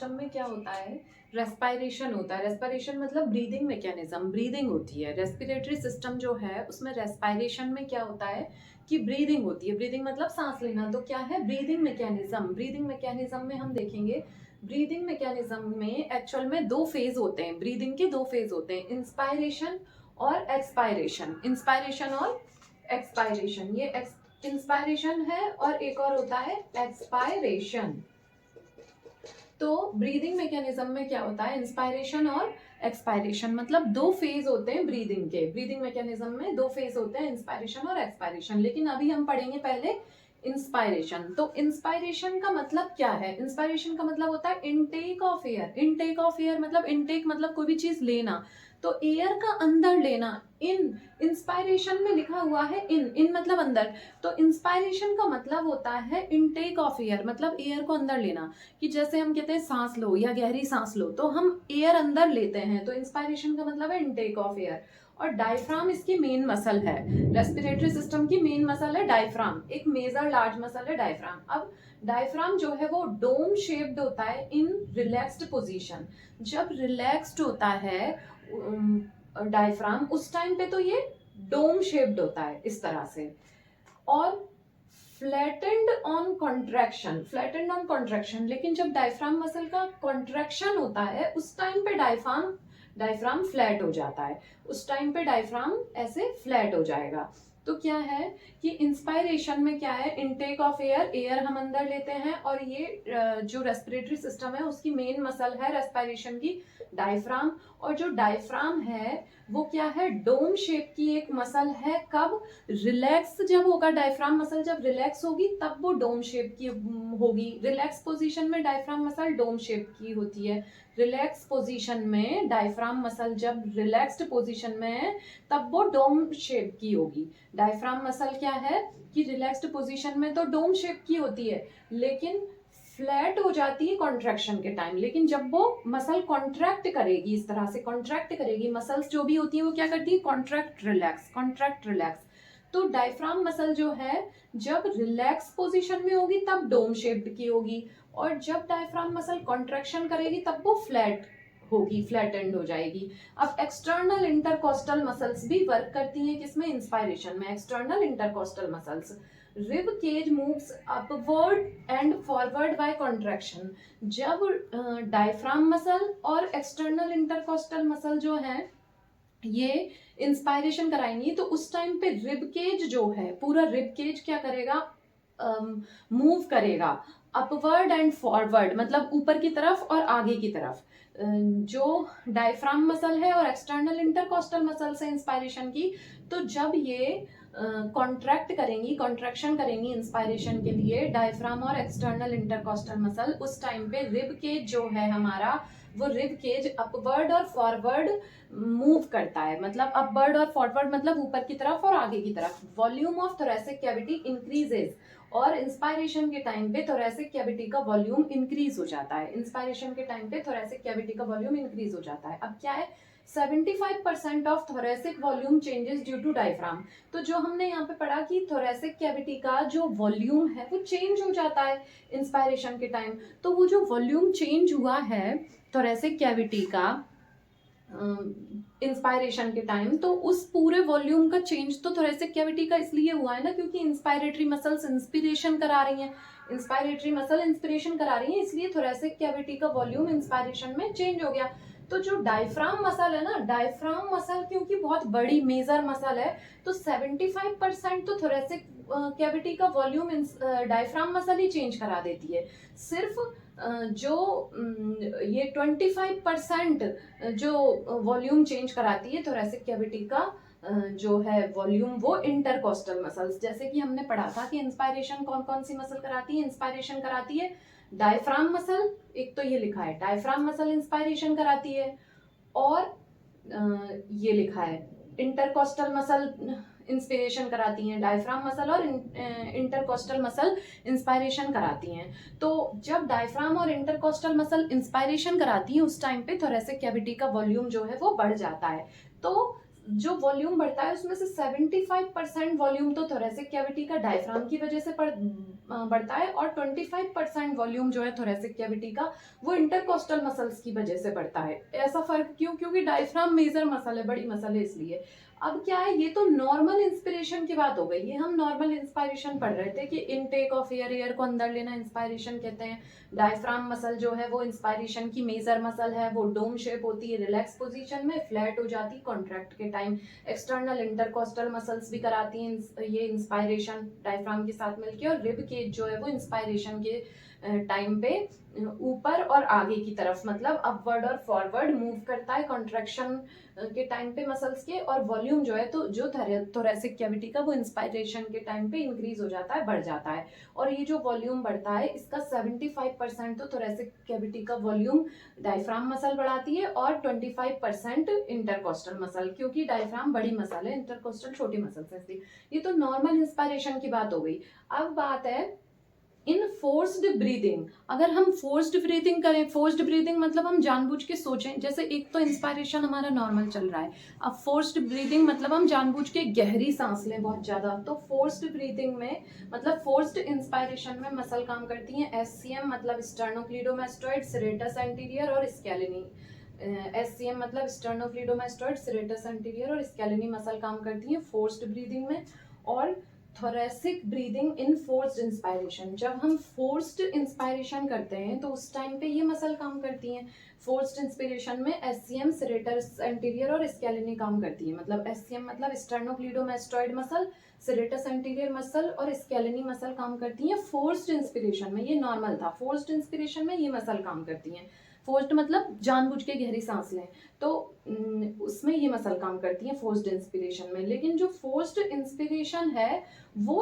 System में क्या होता है, रेस्पिरेशन होता है। रेस्पिरेशन मतलब ब्रीदिंग मैकेनिज्म, ब्रीदिंग होती है। रेस्पिरेटरी सिस्टम जो है उसमें रेस्पिरेशन में क्या होता है कि ब्रीदिंग होती है। ब्रीदिंग मतलब सांस लेना। तो क्या है ब्रीदिंग मैकेनिज्म। ब्रीदिंग मैकेनिज्म में हम देखेंगे, ब्रीदिंग मैकेनिज्म में एक्चुअल में दो फेज होते हैं। ब्रीदिंग के दो फेज होते हैं, इंस्पायरेशन और एक्सपायरेशन। इंस्पायरेशन और एक्सपायरेशन, ये इंस्पायरेशन है और एक और होता है एक्सपायरेशन। तो ब्रीदिंग मैकेनिज्म में क्या होता है, इंस्पायरेशन और एक्सपायरेशन, मतलब दो फेज होते हैं ब्रीदिंग के। ब्रीदिंग मैकेनिज्म में दो फेज होते हैं, इंस्पायरेशन और एक्सपायरेशन। लेकिन अभी हम पढ़ेंगे पहले इंस्पायरेशन। तो इंस्पायरेशन का मतलब क्या है, इंस्पायरेशन का मतलब होता है intake of air. Intake of air मतलब इनटेक मतलब कोई भी चीज लेना, तो एयर का अंदर लेना। इन इंस्पायरेशन में लिखा हुआ है इन मतलब अंदर, तो इंस्पायरेशन का मतलब होता है इनटेक ऑफ एयर, मतलब एयर को अंदर लेना। कि जैसे हम कहते हैं सांस लो या गहरी सांस लो, तो हम एयर अंदर लेते हैं, तो इंस्पायरेशन का मतलब है इनटेक ऑफ एयर। और डायफ्राम इसकी मेन मसल है, रेस्पिरेटरी सिस्टम की मेन मसल है डायफ्राम, एक मेजर लार्ज मसल है डायफ्राम। अब डायफ्राम जो है वो डोम शेप्ड होता है इन रिलैक्स्ड पोजीशन। जब रिलैक्स्ड होता है डायफ्राम, उस टाइम पे तो ये डोम शेप्ड होता है इस तरह से। और flattened on contraction, flattened on contraction, लेकिन जब डायफ्राम मसल का कॉन्ट्रैक्शन होता है उस टाइम पे डायफ्राम डायफ्राम फ्लैट हो जाता है। उस टाइम पे डायफ्राम ऐसे फ्लैट हो जाएगा। तो क्या है कि इंस्पायरेशन में क्या है, इनटेक ऑफ एयर, एयर हम अंदर लेते हैं, और ये जो रेस्पिरेटरी सिस्टम है उसकी मेन मसल है रेस्पिरेशन की डायफ्राम। और जो डायफ्राम है वो क्या है, डोम शेप की एक मसल है। कब, रिलैक्स जब होगा डायफ्राम मसल, जब रिलैक्स होगी तब वो डोम शेप की होगी। रिलैक्स पोजीशन में डायफ्राम मसल डोम शेप की होती है। रिलैक्स पोजीशन में डायफ्राम मसल जब रिलैक्स्ड पोजीशन में है तब वो डोम शेप की होगी। डायफ्राम मसल क्या है कि रिलैक्स्ड पोजीशन में तो डोम शेप की होती है, लेकिन फ्लैट हो जाती है कॉन्ट्रैक्शन के टाइम। लेकिन जब वो मसल कॉन्ट्रैक्ट करेगी, इस तरह से कॉन्ट्रैक्ट करेगी, मसल्स जो भी होती है वो क्या करती है, कॉन्ट्रैक्ट रिलैक्स, कॉन्ट्रैक्ट रिलैक्स। तो डायफ्राम मसल जो है जब रिलैक्स पोजीशन में होगी तब डोम शेप्ड की होगी, और जब डायफ्राम मसल कॉन्ट्रैक्शन करेगी तब वो फ्लैट होगी, फ्लैट एंड हो जाएगी। अब एक्सटर्नल इंटरकोस्टल मसल्स भी वर्क करती हैं किसमें, इंस्पायरेशन में। External intercostal muscles, rib cage moves upward and forward by contraction. जब डायफ्राम मसल और एक्सटर्नल इंटरकोस्टल मसल जो है ये इंस्पायरेशन कराएंगी, तो उस टाइम पे रिब केज जो है, पूरा रिब केज क्या करेगा, मूव करेगा अपवर्ड एंड फॉरवर्ड, मतलब ऊपर की तरफ और आगे की तरफ। जो डायफ्राम मसल है और एक्सटर्नल इंटरकोस्टल मसल है इंस्पायरेशन की, तो जब ये कॉन्ट्रैक्ट करेंगी, कॉन्ट्रैक्शन करेंगी इंस्पायरेशन के लिए डायफ्राम और एक्सटर्नल इंटरकोस्टल मसल, उस टाइम पे रिब केज जो है हमारा, वो रिब केज अपवर्ड और फॉरवर्ड मूव करता है। मतलब अपवर्ड और फॉरवर्ड मतलब ऊपर की तरफ और आगे की तरफ। Volume of thoracic cavity increases, और इंस्पायरेशन के टाइम पे थोरेसिक कैविटी का वॉल्यूम इंक्रीज हो जाता है। इंस्पायरेशन के टाइम पे थोरेसिक कैविटी का वॉल्यूम इंक्रीज हो जाता है। अब क्या है, 75% of thoracic volume changes due to diaphragm. तो जो हमने यहाँ पे पढ़ा कि थोरेसिक कैविटी का जो वॉल्यूम है वो चेंज हो जाता है इंस्पायरेशन के टाइम। तो वो जो वॉल्यूम चेंज हुआ है थोरेसिक कैविटी का इंस्पायरेशन के टाइम, तो उस पूरे वॉल्यूम का चेंज तो थोरेसिक कैविटी का इसलिए हुआ है ना, क्योंकि इंस्पायरेटरी मसल्स इंस्पिरेशन करा रही हैं, इंस्पायरेटरी मसल इंस्पिरेशन करा रही हैं, इसलिए थोरेसिक कैविटी का वॉल्यूम इंस्पायरेशन में चेंज हो गया। तो जो डायफ्राम मसल है ना, डायफ्राम मसल क्योंकि बहुत बड़ी मेजर मसल है, तो 75% तो थोरेसिक कैविटी का वॉल्यूम डायफ्राम मसल ही चेंज करा देती है। सिर्फ जो ये 25% जो वॉल्यूम चेंज कराती है थोरेसिक कैविटी का जो है वॉल्यूम, वो इंटरकोस्टल मसल्स। जैसे कि हमने पढ़ा था कि इंस्पायरेशन कौन कौन सी मसल कराती है, इंस्पायरेशन कराती है डायफ्राम मसल, एक तो ये लिखा है डायफ्राम मसल इंस्पायरेशन कराती है, और ये लिखा है इंटरकोस्टल मसल इंस्पिरेशन कराती हैं, डायफ्राम मसल और इंटरकोस्टल मसल इंस्पायरेशन कराती हैं। तो जब डायफ्राम और इंटरकोस्टल मसल इंस्पायरेशन कराती है उस टाइम पे थोरेसिक कैविटी का वॉल्यूम जो है वो बढ़ जाता है। तो जो वॉल्यूम बढ़ता है उसमें से 75% वॉल्यूम तो थोरेसिक कैविटी का डायफ्राम की वजह से बढ़ता है, और 25% वॉल्यूम जो है थोरेसिक कैविटी का वो इंटरकोस्टल मसल्स की वजह से बढ़ता है। ऐसा फर्क क्यों? क्योंकि डायफ्राम मेजर मसल है, बड़ी मसल है, इसलिए। अब क्या है, ये तो नॉर्मल इंस्पिरेशन की बात हो गई। ये हम नॉर्मल इंस्पायरेशन पढ़ रहे थे कि इनटेक ऑफ एयर, एयर को अंदर लेना इंस्पायरेशन कहते हैं। डायफ्राम मसल जो है वो इंस्पायरेशन की मेजर मसल है, वो डोम शेप होती है, रिलैक्स पोजीशन में फ्लैट हो जाती कॉन्ट्रैक्ट के टाइम। एक्सटर्नल इंटरकोस्टल मसल्स भी कराती हैं ये इंस्पायरेशन डायफ्राम के साथ मिलके, और रिब केज जो है वो इंस्पायरेशन के टाइम पे ऊपर और आगे की तरफ, मतलब अपवर्ड और फॉरवर्ड मूव करता है कॉन्ट्रैक्शन के टाइम पे मसल्स के, और वॉल्यूम जो है तो जो थोरेसिक कैविटी का वो इंस्पायरेशन के टाइम पे इंक्रीज हो जाता है, बढ़ जाता है। और ये जो वॉल्यूम बढ़ता है इसका 75% तो थोरेसिक कैविटी का वॉल्यूम डायफ्राम मसल बढ़ाती है, और 25% इंटरकोस्टल मसल, क्योंकि डायफ्राम बड़ी मसल है, इंटरकोस्टल छोटी मसल है, इसलिए। ये तो नॉर्मल इंस्पायरेशन की बात हो गई। अब बात है इन फोर्स्ड ब्रीदिंग। अगर हम फोर्स्ड ब्रीदिंग करें, फोर्स्ड ब्रीदिंग मतलब हम जानबूझ के सोचें, जैसे एक तो इंस्पायरेशन हमारा नॉर्मल चल रहा है, अब फोर्स्ड ब्रीदिंग मतलब हम जानबूझ के गहरी सांस लें बहुत ज्यादा। तो फोर्स्ड ब्रीदिंग में मतलब फोर्स्ड इंस्पायरेशन में मसल काम करती हैं एससीएम मतलब स्टर्नोक्लीडोमास्टोइड, सेरेटस एंटीरियर और स्कैलिनी। एससीएम मतलब स्टर्नोक्लीडोमास्टोइड, सेरेटस एंटीरियर और स्कैलिनी मसल काम करती हैं फोर्स्ड ब्रीदिंग में। और thoracic breathing in forced inspiration, जब हम फोर्स्ड इंस्पायरेशन करते हैं तो उस टाइम पे ये मसल काम करती हैं। फोर्स्ड इंस्पिरेशन में एससीएम, सेरेटस एंटीरियर और स्कैलिनी काम करती है। मतलब एससीएम मतलब स्टर्नोक्लीडोमास्टोइड मसल, सेरेटस एंटीरियर मसल और स्कैलिनी मसल काम करती हैं फोर्स्ड इंस्पिरेशन में। ये नॉर्मल था, फोर्स्ड इंस्पिरेशन में ये मसल काम करती हैं। फोर्स्ड मतलब जानबूझ के गहरी सांस लें, तो उसमें ये मसल काम करती हैं फोर्स्ड इंस्पिरेशन में। लेकिन जो फोर्स्ड इंस्पिरेशन है वो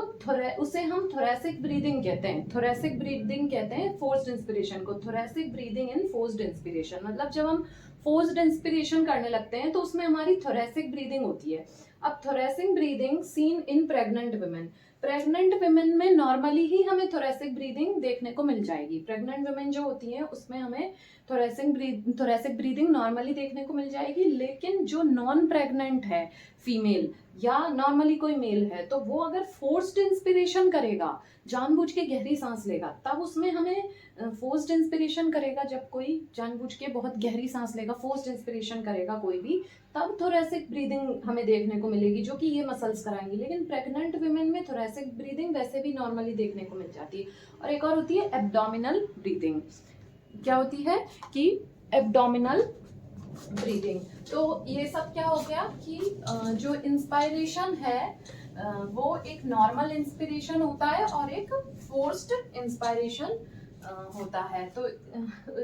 उसे हम थोरेसिक ब्रीदिंग कहते हैं। थोरेसिक ब्रीदिंग कहते हैं फोर्स्ड इंस्पिरेशन को। Thoracic breathing in forced inspiration मतलब जब हम फोर्स्ड इंस्पिरेशन करने लगते हैं तो उसमें हमारी थोरेसिक ब्रीदिंग होती है। अब thoracic breathing seen in pregnant women, pregnant women में नॉर्मली ही हमें थोरेसिक ब्रीदिंग देखने को मिल जाएगी। प्रेग्नेंट वुमेन जो होती हैं उसमें हमें थोरेसिक ब्रीदिंग नॉर्मली देखने को मिल जाएगी। लेकिन जो नॉन प्रेग्नेंट है फीमेल या नॉर्मली कोई मेल है, तो वो अगर फोर्स्ड इंस्पिरेशन करेगा, जानबूझ के गहरी सांस लेगा, तब उसमें हमें फोर्स्ड इंस्पिरेशन करेगा। जब कोई जानबूझ के बहुत गहरी सांस लेगा, फोर्स्ड इंस्पिरेशन करेगा कोई भी, तब थोरेसिक ब्रीदिंग हमें देखने को मिलेगी, जो कि ये मसल्स कराएंगी। लेकिन प्रेग्नेंट वुमेन में थोरेसिक ब्रीदिंग वैसे भी नॉर्मली देखने को मिल जाती है। और एक और होती है एब्डोमिनल ब्रीदिंग। क्या होती है कि एब्डोमिनल ब्रीदिंग। तो ये सब क्या हो गया कि जो इंस्पायरेशन है वो एक नॉर्मल इंस्पिरेशन होता है और एक फोर्स्ड इंस्पायरेशन होता है। तो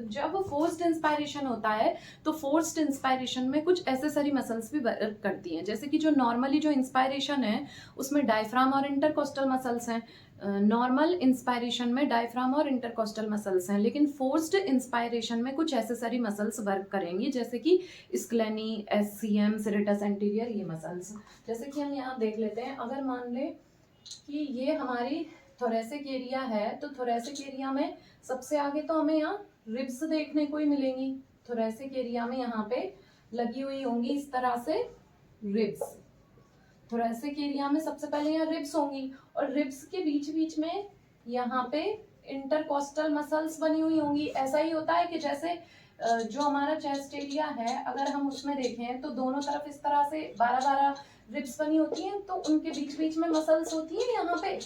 जब फोर्स्ड इंस्पायरेशन होता है तो फोर्स्ड इंस्पायरेशन में कुछ एसेसरी मसल्स भी वर्क करती हैं। जैसे कि जो नॉर्मली जो इंस्पायरेशन है उसमें डायफ्राम और इंटरकोस्टल मसल्स हैं। नॉर्मल इंस्पायरेशन में डायफ्राम और इंटरकोस्टल मसल्स हैं, लेकिन फोर्स्ड इंस्पायरेशन में कुछ एसेसरी मसल्स वर्क करेंगी, जैसे कि स्क्लेनी, एससीएम, सेरेटस एंटीरियर, ये मसल्स। जैसे कि हम यहाँ देख लेते हैं, अगर मान ले कि ये हमारी थोरेसिक एरिया है, तो थोरेसिक एरिया में सबसे आगे तो हमें यहाँ रिब्स देखने को ही मिलेंगी। थोरेसिक एरिया में यहाँ पे लगी हुई होंगी इस तरह से रिब्स। थोरेसिक एरिया में सबसे पहले यहाँ रिब्स होंगी, और रिब्स के बीच बीच में यहाँ पे इंटरकोस्टल मसल्स बनी हुई होंगी। ऐसा ही होता है कि जैसे जो हमारा चेस्ट एरिया है, अगर हम उसमें देखें तो दोनों तरफ इस तरह से 12-12 रिब्स बनी होती हैं, तो उनके बीच बीच में मसल्स होती हैं यहाँ पे।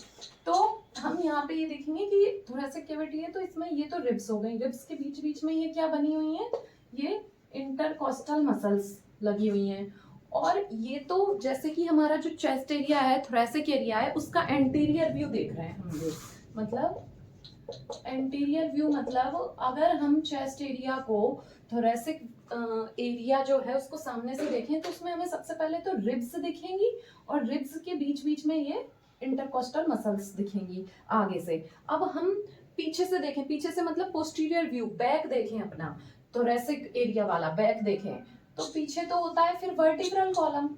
तो हम यहाँ पे ये देखेंगे कि थोरेसिक कैविटी है, तो इसमें ये तो रिब्स हो गई, रिब्स के बीच बीच में ये क्या बनी हुई है, ये इंटरकोस्टल मसल्स लगी हुई हैं। और ये तो जैसे कि हमारा जो चेस्ट एरिया है, थोरेसिक एरिया है, उसका एंटीरियर व्यू देख रहे हैं हम लोग। मतलब एंटीरियर व्यू मतलब अगर हम चेस्ट एरिया को, थोरेसिक एरिया जो है उसको सामने से देखें, तो उसमें हमें सबसे पहले तो रिब्स दिखेंगी, और रिब्स के बीच बीच में ये इंटरकोस्टल मसल्स दिखेंगी आगे से। अब हम पीछे से देखें, पीछे से मतलब पोस्टीरियर व्यू, बैक देखें अपना, थोरेसिक एरिया वाला बैक देखें, तो पीछे तो होता है फिर वर्टिब्रल कॉलम।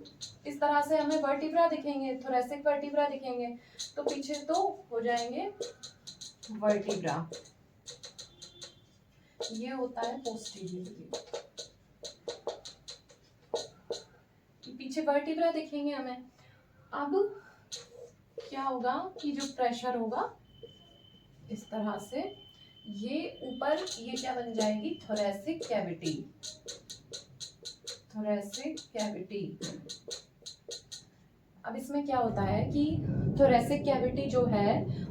इस तरह से हमें वर्टिब्रा दिखेंगे, थोरेसिक वर्टिब्रा दिखेंगे, तो पीछे तो हो जाएंगे वर्टिब्रा। ये होता है पोस्टीरियर व्यू। पीछे पीछे वर्टिब्रा दिखेंगे हमें। अब क्या होगा कि जो प्रेशर होगा इस तरह से, ये ऊपर ये क्या बन जाएगी, थोरेसिक कैविटी। Thoracic cavity. अब इसमें क्या होता है कि थोरेसिक कैविटी जो है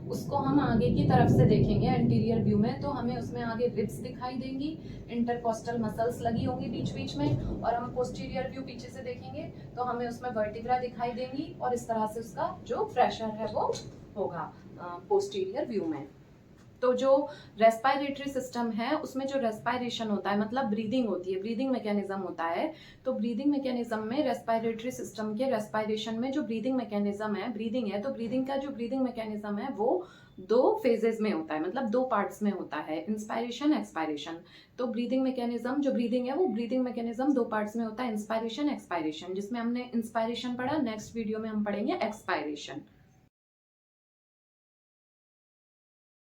उसको हम आगे की तरफ से देखेंगे एंटीरियर व्यू में, तो हमें उसमें आगे रिब्स दिखाई देंगी, इंटरकोस्टल मसल्स लगी होंगी बीच बीच में, और हम पोस्टीरियर व्यू पीछे से देखेंगे तो हमें उसमें वर्टिब्रा दिखाई देंगी, और इस तरह से उसका जो प्रेशर है वो होगा पोस्टीरियर व्यू में। तो जो रेस्पिरेटरी सिस्टम है उसमें जो रेस्पिरेशन होता है मतलब ब्रीदिंग होती है, ब्रीदिंग मैकेनिज्म होता है। तो ब्रीदिंग मैकेनिज्म में रेस्पिरेटरी सिस्टम के रेस्पिरेशन में जो ब्रीदिंग मैकेनिज्म है, ब्रीदिंग है, तो ब्रीदिंग का जो ब्रीदिंग मैकेनिज्म है वो 2 फेजेस में होता है, मतलब 2 पार्ट्स में होता है, इंस्पायरेशन एक्सपायरेशन। तो ब्रीदिंग मैकेनिज्म जो ब्रीदिंग है वो ब्रीदिंग मैकेनिज्म 2 पार्ट्स में होता है, इंस्पायरेशन एक्सपायरेशन, जिसमें हमने इंस्पायरेशन पढ़ा, नेक्स्ट वीडियो में हम पढ़ेंगे एक्सपायरेशन।